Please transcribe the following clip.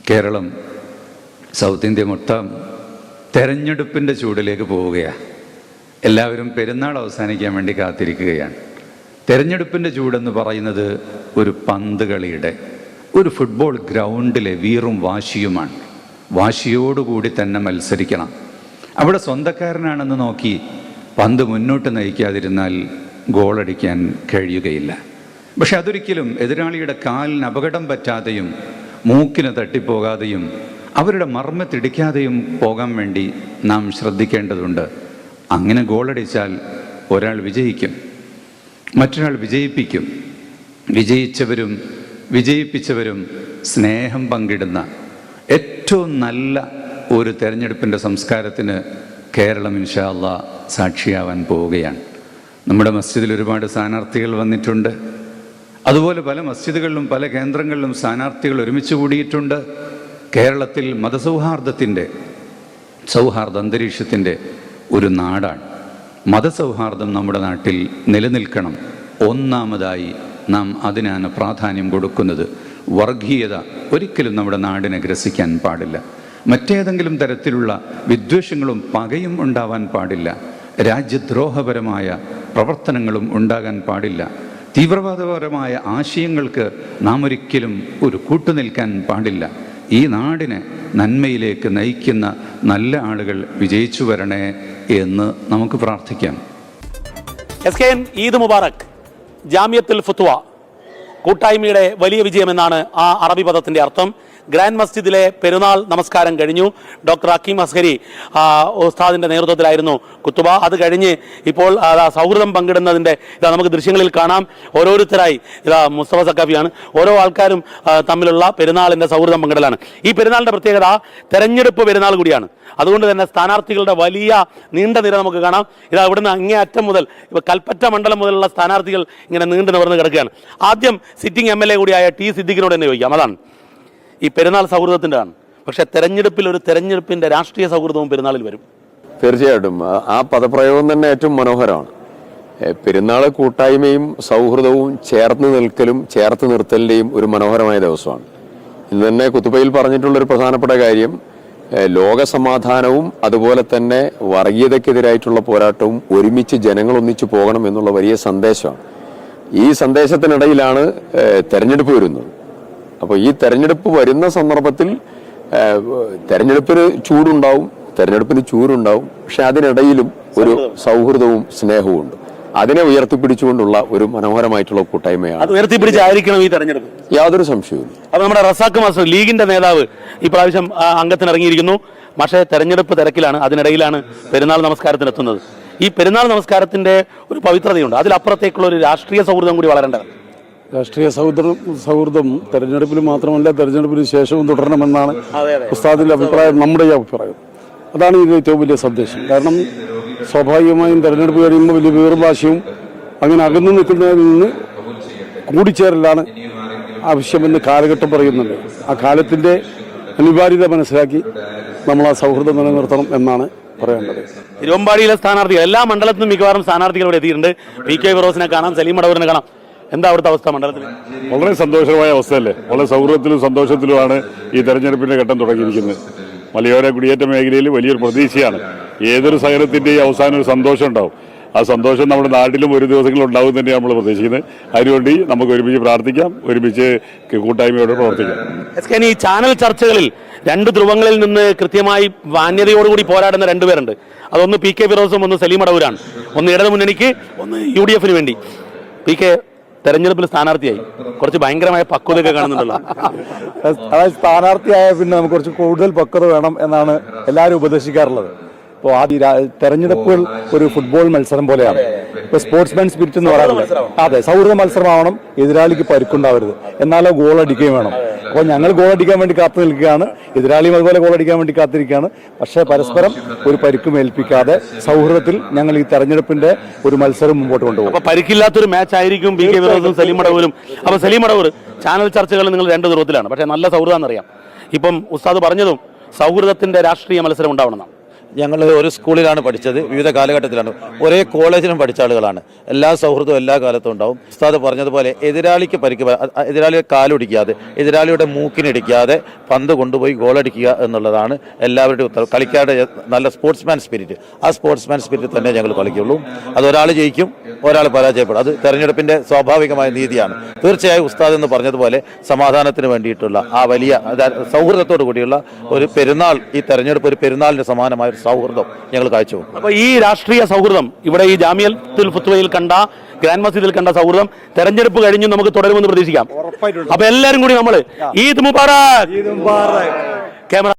Keralam, south India മൊത്തം തെരഞ്ഞെടുപ്പിൻ്റെ ചൂടിലേക്ക് പോവുകയാണ്. എല്ലാവരും പെരുന്നാൾ അവസാനിക്കാൻ വേണ്ടി കാത്തിരിക്കുകയാണ്. തെരഞ്ഞെടുപ്പിൻ്റെ ചൂടെന്ന് പറയുന്നത് ഒരു പന്ത് കളിയുടെ, ഒരു ഫുട്ബോൾ ഗ്രൗണ്ടിലെ വീറും വാശിയുമാണ്. വാശിയോടുകൂടി തന്നെ മത്സരിക്കണം. അവിടെ സ്വന്തക്കാരനാണെന്ന് നോക്കി പന്ത് മുന്നോട്ട് നയിക്കാതിരുന്നാൽ ഗോളടിക്കാൻ കഴിയുകയില്ല. പക്ഷെ അതൊരിക്കലും എതിരാളിയുടെ കാലിന് അപകടം പറ്റാതെയും മൂക്കിന് തട്ടിപ്പോകാതെയും അവരുടെ മർമ്മത്തിടിക്കാതെയും പോകാൻ വേണ്ടി നാം ശ്രദ്ധിക്കേണ്ടതുണ്ട്. അങ്ങനെ ഗോളടിച്ചാൽ ഒരാൾ വിജയിക്കും, മറ്റൊരാൾ വിജയിപ്പിക്കും. വിജയിച്ചവരും വിജയിപ്പിച്ചവരും സ്നേഹം പങ്കിടുന്ന ഏറ്റവും നല്ല ഒരു തെരഞ്ഞെടുപ്പിൻ്റെ സംസ്കാരത്തിന് കേരളം ഇൻഷാ അല്ലാഹ് സാക്ഷിയാവാൻ പോവുകയാണ്. നമ്മുടെ മസ്ജിദിൽ ഒരുപാട് സ്ഥാനാർത്ഥികൾ വന്നിട്ടുണ്ട്. അതുപോലെ പല മസ്ജിദുകളിലും പല കേന്ദ്രങ്ങളിലും സ്ഥാനാർത്ഥികൾ ഒരുമിച്ച് കൂടിയിട്ടുണ്ട്. കേരളത്തിൽ മതസൗഹാർദ്ദത്തിൻ്റെ അന്തരീക്ഷത്തിൻ്റെ ഒരു നാടാണ്. മതസൗഹാർദ്ദം നമ്മുടെ നാട്ടിൽ നിലനിൽക്കണം. ഒന്നാമതായി നാം അതിനാണ് പ്രാധാന്യം കൊടുക്കുന്നത്. വർഗീയത ഒരിക്കലും നമ്മുടെ നാടിനെ ഗ്രസിക്കാൻ പാടില്ല. മറ്റേതെങ്കിലും തരത്തിലുള്ള വിദ്വേഷങ്ങളും പകയും ഉണ്ടാവാൻ പാടില്ല. രാജ്യദ്രോഹപരമായ പ്രവർത്തനങ്ങളും ഉണ്ടാകാൻ പാടില്ല. തീവ്രവാദപരമായ ആശയങ്ങൾക്ക് നാം ഒരിക്കലും ഒരു കൂട്ടുനിൽക്കാൻ പാടില്ല. ഈ നാടിനെ നന്മയിലേക്ക് നയിക്കുന്ന നല്ല ആളുകൾ വിജയിച്ചു വരണേ എന്ന് നമുക്ക് പ്രാർത്ഥിക്കാം. SKN ഈദ് മുബാറക്, ജാമിയത്തുൽ ഫത്വ കൂട്ടായ്മയുടെ വലിയ വിജയമെന്നാണ് ആ അറബി പദത്തിൻ്റെ അർത്ഥം. ഗ്രാൻഡ് മസ്ജിദിലെ പെരുന്നാൾ നമസ്കാരം കഴിഞ്ഞു. ഡോക്ടർ ഹക്കീം അസ്ഹരി ഉസ്താദിൻ്റെ നേതൃത്വത്തിലായിരുന്നു കുത്തുബ. അത് കഴിഞ്ഞ് ഇപ്പോൾ സൗഹൃദം പങ്കിടുന്നതിൻ്റെ നമുക്ക് ദൃശ്യങ്ങളിൽ കാണാം. ഓരോരുത്തരായി മുസ്തഫ സക്കാഫിയാണ്. ഓരോ ആൾക്കാരും തമ്മിലുള്ള പെരുന്നാളിൻ്റെ സൗഹൃദം പങ്കിടലാണ്. ഈ പെരുന്നാളിൻ്റെ പ്രത്യേകത തെരഞ്ഞെടുപ്പ് പെരുന്നാൾ കൂടിയാണ്. അതുകൊണ്ട് തന്നെ സ്ഥാനാർത്ഥികളുടെ വലിയ നീണ്ട നിര നമുക്ക് കാണാം. ഇവിടുന്ന് അങ്ങേ അറ്റം മുതൽ കൽപ്പറ്റ മണ്ഡലം മുതലുള്ള സ്ഥാനാർത്ഥികൾ ഇങ്ങനെ നീണ്ടു നിവർന്ന് കിടക്കുകയാണ്. ആദ്യം സിറ്റിംഗ് MLA കൂടിയായ ടി സിദ്ദിഖിനോട് തന്നെ ചോദിക്കാം. അതാണ് ഈ പെരുന്നാൾ സൗഹൃദത്തിൻ്റെ ആണ്. പക്ഷെ തെരഞ്ഞെടുപ്പിൽ ഒരു തെരഞ്ഞെടുപ്പിൻ്റെ രാഷ്ട്രീയ സൗഹൃദവും പെരുന്നാളിൽ വരും. തീർച്ചയായിട്ടും ആ പദപ്രയോഗം തന്നെ ഏറ്റവും മനോഹരമാണ്. പെരുന്നാൾ കൂട്ടായ്മയും സൗഹൃദവും ചേർത്ത് നിർത്തലിൻ്റെയും ഒരു മനോഹരമായ ദിവസമാണ്. ഇന്ന് തന്നെ കുത്തുബയിൽ പറഞ്ഞിട്ടുള്ളൊരു പ്രധാനപ്പെട്ട കാര്യം ലോകസമാധാനവും അതുപോലെ തന്നെ വർഗീയതയ്ക്കെതിരായിട്ടുള്ള പോരാട്ടവും ഒരുമിച്ച് ജനങ്ങൾ ഒന്നിച്ചു പോകണം എന്നുള്ള വലിയ സന്ദേശമാണ്. ഈ സന്ദേശത്തിനിടയിലാണ് തെരഞ്ഞെടുപ്പ് വരുന്നത്. അപ്പോൾ ഈ തെരഞ്ഞെടുപ്പ് വരുന്ന സന്ദർഭത്തിൽ തെരഞ്ഞെടുപ്പിന് ചൂടുണ്ടാവും. പക്ഷെ അതിനിടയിലും ഒരു സൗഹൃദവും സ്നേഹവും ഉണ്ട്. അതിനെ ഉയർത്തിപ്പിടിച്ചുകൊണ്ടുള്ള ഒരു മനോഹരമായിട്ടുള്ള കൂട്ടായ്മയാണ്. അത് ഉയർത്തിപ്പിടിച്ചായിരിക്കണം ഈ തെരഞ്ഞെടുപ്പ്, യാതൊരു സംശയവും. അപ്പൊ നമ്മുടെ റസാഖ് മാസ്റ്റർ ലീഗിന്റെ നേതാവ് ഈ പ്രാവശ്യം അംഗത്തിനിറങ്ങിയിരിക്കുന്നു. പക്ഷേ തെരഞ്ഞെടുപ്പ് തിരക്കിലാണ്. അതിനിടയിലാണ് പെരുന്നാൾ നമസ്കാരത്തിനെത്തുന്നത്. ഈ പെരുന്നാൾ നമസ്കാരത്തിന്റെ ഒരു പവിത്രതയുണ്ട്. അതിലപ്പുറത്തേക്കുള്ള ഒരു രാഷ്ട്രീയ സൗഹൃദം കൂടി വളരേണ്ടതാണ്. രാഷ്ട്രീയ സൗഹൃദം തെരഞ്ഞെടുപ്പിൽ മാത്രമല്ല തെരഞ്ഞെടുപ്പിന് ശേഷവും തുടരണമെന്നാണ് ഉസ്താദിന്റെ അഭിപ്രായം, നമ്മുടെ അഭിപ്രായം. അതാണ് ഇത് ഏറ്റവും വലിയ സന്ദേശം. കാരണം സ്വാഭാവികമായും തെരഞ്ഞെടുപ്പ് കഴിയുമ്പോൾ വലിയ വീർഭാഷയും അങ്ങനെ അകന്നു നിൽക്കുന്നതിൽ നിന്ന് കൂടിച്ചേരലാണ് ആവശ്യമെന്ന് കാലഘട്ടം പറയുന്നുണ്ട്. ആ കാലത്തിന്റെ അനിവാര്യത മനസ്സിലാക്കി നമ്മൾ ആ സൗഹൃദം നിലനിർത്തണം എന്നാണ് പറയേണ്ടത്. തിരുവമ്പാടിയിലെ സ്ഥാനാർത്ഥികൾ എല്ലാ മണ്ഡലത്തിലും മിക്കവാറും സ്ഥാനാർത്ഥികൾ ഇവിടെ എത്തിയിട്ടുണ്ട്. PK ഫിറോസിനെ കാണാം, സലീം മടവൂരിനെ കാണാം. എന്താ അവിടുത്തെ അവസ്ഥ മണ്ഡലത്തിൽ? വളരെ സന്തോഷമായ അവസ്ഥയല്ലേ. വളരെ സൗഹൃദത്തിലും സന്തോഷത്തിലുമാണ് ഈ തെരഞ്ഞെടുപ്പിന്റെ ഘട്ടം തുടങ്ങിയിരിക്കുന്നത്. മലയോര കുടിയേറ്റ മേഖലയിൽ വലിയൊരു പ്രതീക്ഷയാണ്. ഏതൊരു സഹനത്തിന്റെയും അവസാനം ഒരു സന്തോഷം ഉണ്ടാവും. ആ സന്തോഷം നമ്മുടെ നാട്ടിലും ഒരു ദിവസങ്ങളിൽ ഉണ്ടാവും തന്നെ നമ്മൾ പ്രതീക്ഷിക്കുന്നത്. അതിനുവേണ്ടി നമുക്ക് ഒരുമിച്ച് പ്രാർത്ഥിക്കാം, ഒരുമിച്ച് കൂട്ടായ്മയോടെ പ്രവർത്തിക്കാം. ഈ ചാനൽ ചർച്ചകളിൽ രണ്ട് ധ്രുവങ്ങളിൽ നിന്ന് കൃത്യമായി മാന്യതയോടുകൂടി പോരാടുന്ന രണ്ടുപേരുണ്ട്. അതൊന്ന് PK ഫിറോസും ഒന്ന് സലീം മടവൂരാണ്. ഒന്ന് ഇടതു മുന്നണിക്ക്, ഒന്ന് UDF വേണ്ടി. PK തെരഞ്ഞെടുപ്പിൽ സ്ഥാനാർത്ഥിയായി, കുറച്ച് ഭയങ്കരമായ പക്വതയൊക്കെ കാണുന്നുണ്ടല്ലോ. അതായത് സ്ഥാനാർത്ഥിയായ പിന്നെ നമുക്ക് കുറച്ച് കൂടുതൽ പക്വത വേണം എന്നാണ് എല്ലാവരും ഉപദേശിക്കാറുള്ളത്. ഇപ്പോൾ തെരഞ്ഞെടുപ്പുകൾ ഒരു ഫുട്ബോൾ മത്സരം പോലെയാണ്. ഇപ്പൊ സ്പോർട്സ്മാൻ സ്പിരിറ്റ് എന്ന് പറയാറുള്ളത്. അതെ, സൗഹൃദ മത്സരമാവണം, എതിരാളിക്ക് പരിക്കുണ്ടാവരുത്, എന്നാലോ ഗോൾ അടിക്കുകയും വേണം. അപ്പോൾ ഞങ്ങൾ ഗോൾ അടിക്കാൻ വേണ്ടി കാത്തു നിൽക്കുകയാണ്, എതിരാളിയും അതുപോലെ ഗോൾ അടിക്കാൻ വേണ്ടി കാത്തിരിക്കുകയാണ്. പക്ഷേ പരസ്പരം ഒരു പരിക്കും ഏൽപ്പിക്കാതെ സൗഹൃദത്തിൽ ഞങ്ങൾ ഈ തെരഞ്ഞെടുപ്പിന്റെ ഒരു മത്സരം മുമ്പോട്ട് കൊണ്ടുപോകും. അപ്പൊ പരിക്കില്ലാത്തൊരു മാച്ച് ആയിരിക്കും PK ഫിറോസും സലീം മടവൂരും. അപ്പൊ സലീം മടവൂർ, ചാനൽ ചർച്ചകൾ നിങ്ങൾ രണ്ട് ദൂരത്തിലാണ്, പക്ഷേ നല്ല സൗഹൃദം എന്നറിയാം. ഇപ്പം ഉസ്താദ് പറഞ്ഞതും സൗഹൃദത്തിന്റെ രാഷ്ട്രീയ മത്സരം ഉണ്ടാവണമെന്നാണ്. ഞങ്ങൾ ഒരു സ്കൂളിലാണ് പഠിച്ചത്, വിവിധ കാലഘട്ടത്തിലാണ്, ഒരേ കോളേജിലും പഠിച്ച ആളുകളാണ്. എല്ലാ സൗഹൃദവും എല്ലാ കാലത്തും ഉണ്ടാവും. ഉസ്താദ് പറഞ്ഞതുപോലെ എതിരാളിക്ക് എതിരാളിയെ കാലൊടിക്കാതെ, എതിരാളിയുടെ മൂക്കിനിടിക്കാതെ പന്ത് കൊണ്ടുപോയി ഗോളടിക്കുക എന്നുള്ളതാണ് എല്ലാവരുടെയും ഉത്തരവ്. കളിക്കാരുടെ നല്ല സ്പോർട്സ്മാൻ സ്പിരിറ്റ്, ആ സ്പോർട്സ്മാൻ സ്പിരിറ്റ് തന്നെ ഞങ്ങൾ കളിക്കുള്ളൂ. അത് ഒരാൾ ജയിക്കും, ഒരാൾ പരാജയപ്പെടും. അത് തെരഞ്ഞെടുപ്പിന്റെ സ്വാഭാവികമായ നീതിയാണ്. തീർച്ചയായും ഉസ്താദ് എന്ന് പറഞ്ഞതുപോലെ സമാധാനത്തിന് വേണ്ടിയിട്ടുള്ള ആ വലിയ സൗഹൃദത്തോടു കൂടിയുള്ള ഒരു പെരുന്നാൾ, ഈ തെരഞ്ഞെടുപ്പ് ഒരു പെരുന്നാളിന് സമാനമായ ഒരു സൗഹൃദം ഞങ്ങൾ കാഴ്ചവെക്കും. അപ്പൊ ഈ രാഷ്ട്രീയ സൗഹൃദം ഇവിടെ ഈ ജാമിയത്തുൽ ഫത്വയിൽ കണ്ട, ഗ്രാൻഡ് മസ്ജിദിൽ കണ്ട സൗഹൃദം തെരഞ്ഞെടുപ്പ് കഴിഞ്ഞു നമുക്ക് തുടരുമെന്ന് പ്രതീക്ഷിക്കാം. അപ്പൊ എല്ലാവരും കൂടി നമ്മൾ ഈദ് മുബാറക്. ക്യാമറ